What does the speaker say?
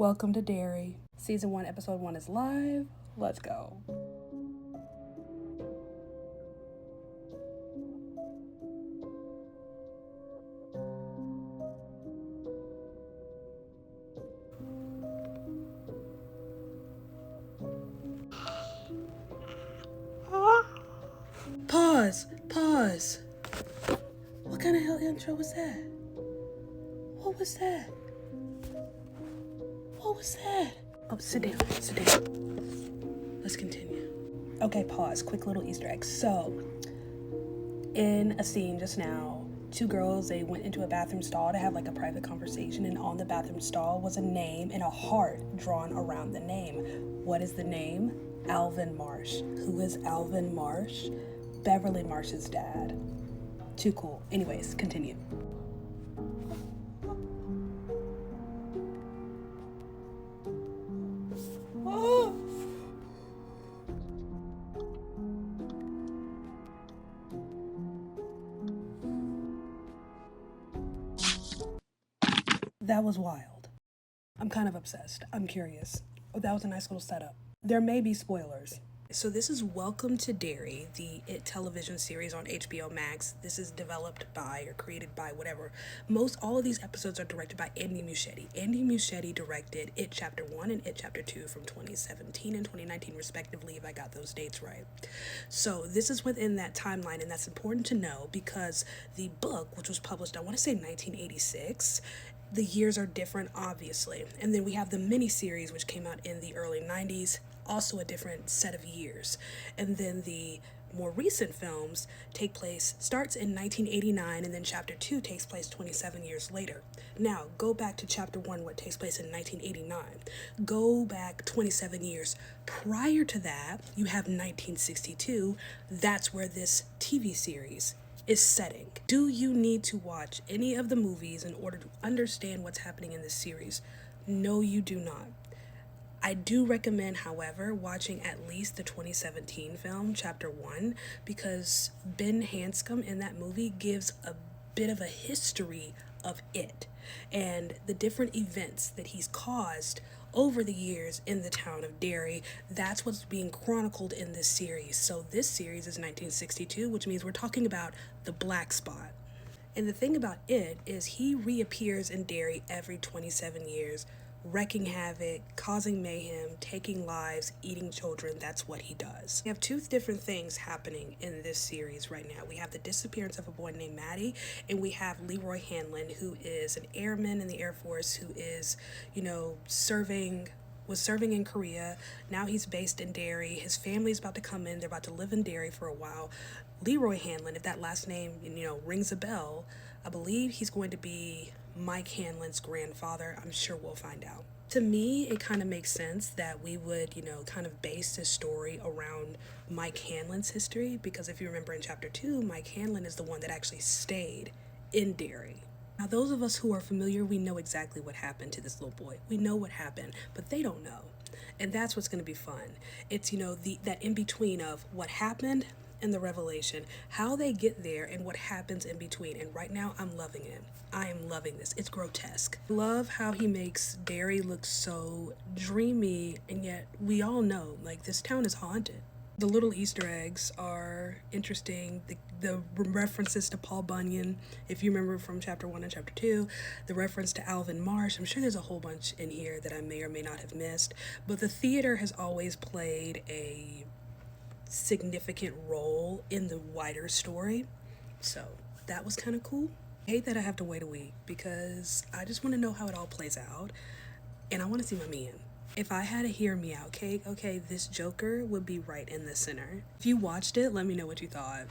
Welcome to Derry. Season 1, Episode 1 is live. Let's go. Pause. What kind of hell intro was that? What was that? Oh, sit down. Let's continue. Okay, pause. Quick little Easter egg. So, in a scene just now, two girls, they went into a bathroom stall to have like a private conversation, and on the bathroom stall was a name and a heart drawn around the name. What is the name? Alvin Marsh. Who is Alvin Marsh? Beverly Marsh's dad. Too cool. Anyways, continue. That was wild. I'm kind of obsessed. I'm curious. Oh, that was a nice little setup. There may be spoilers. So this is Welcome to Derry, the IT television series on HBO Max. This is developed by or created by whatever. All of these episodes are directed by Andy Muschietti. Andy Muschietti directed IT Chapter 1 and IT Chapter 2 from 2017 and 2019 respectively, if I got those dates right. So this is within that timeline, and that's important to know because the book, which was published, I want to say 1986, the years are different, obviously. And then we have the miniseries, which came out in the early 90s, also a different set of years. And then the more recent films starts in 1989, and then Chapter 2 takes place 27 years later. Now, go back to Chapter 1, what takes place in 1989. Go back 27 years. Prior to that, you have 1962. That's where this TV series is setting. Do you need to watch any of the movies in order to understand what's happening in this series? No, you do not. I do recommend, however, watching at least the 2017 film, Chapter 1, because Ben Hanscom in that movie gives a bit of a history of it and the different events that he's caused over the years in the town of Derry. That's what's being chronicled in this series. So this series is 1962, which means we're talking about the Black Spot. And the thing about it is he reappears in Derry every 27 years, wrecking havoc, causing mayhem, taking lives, eating children. That's what he does. We have two different things happening in this series right now. We have the disappearance of a boy named Matty, and we have Leroy Hanlon, who is an airman in the Air Force, who is, was serving in Korea. Now he's based in Derry. His family's about to come in. They're about to live in Derry for a while. Leroy Hanlon, if that last name, rings a bell, I believe he's going to be Mike Hanlon's grandfather. I'm sure we'll find out. To me, it kind of makes sense that we would, kind of base this story around Mike Hanlon's history, because if you remember in Chapter 2, Mike Hanlon is the one that actually stayed in Derry. Now, those of us who are familiar, we know exactly what happened to this little boy. We know what happened, but they don't know. And that's what's going to be fun. It's, that in-between of what happened and the revelation, how they get there and what happens in between. And right now, I'm loving it. I am loving this. It's grotesque. Love how he makes Derry look so dreamy, and yet we all know, this town is haunted. The little Easter eggs are interesting. The references to Paul Bunyan, if you remember from Chapter 1 and Chapter 2, the reference to Alvin Marsh. I'm sure there's a whole bunch in here that I may or may not have missed, but the theater has always played a significant role in the wider story, so that was kind of cool. I hate that I have to wait a week because I just want to know how it all plays out, and I want to see my man. If I had a hear me out, okay, this Joker would be right in the center. If you watched it, let me know what you thought.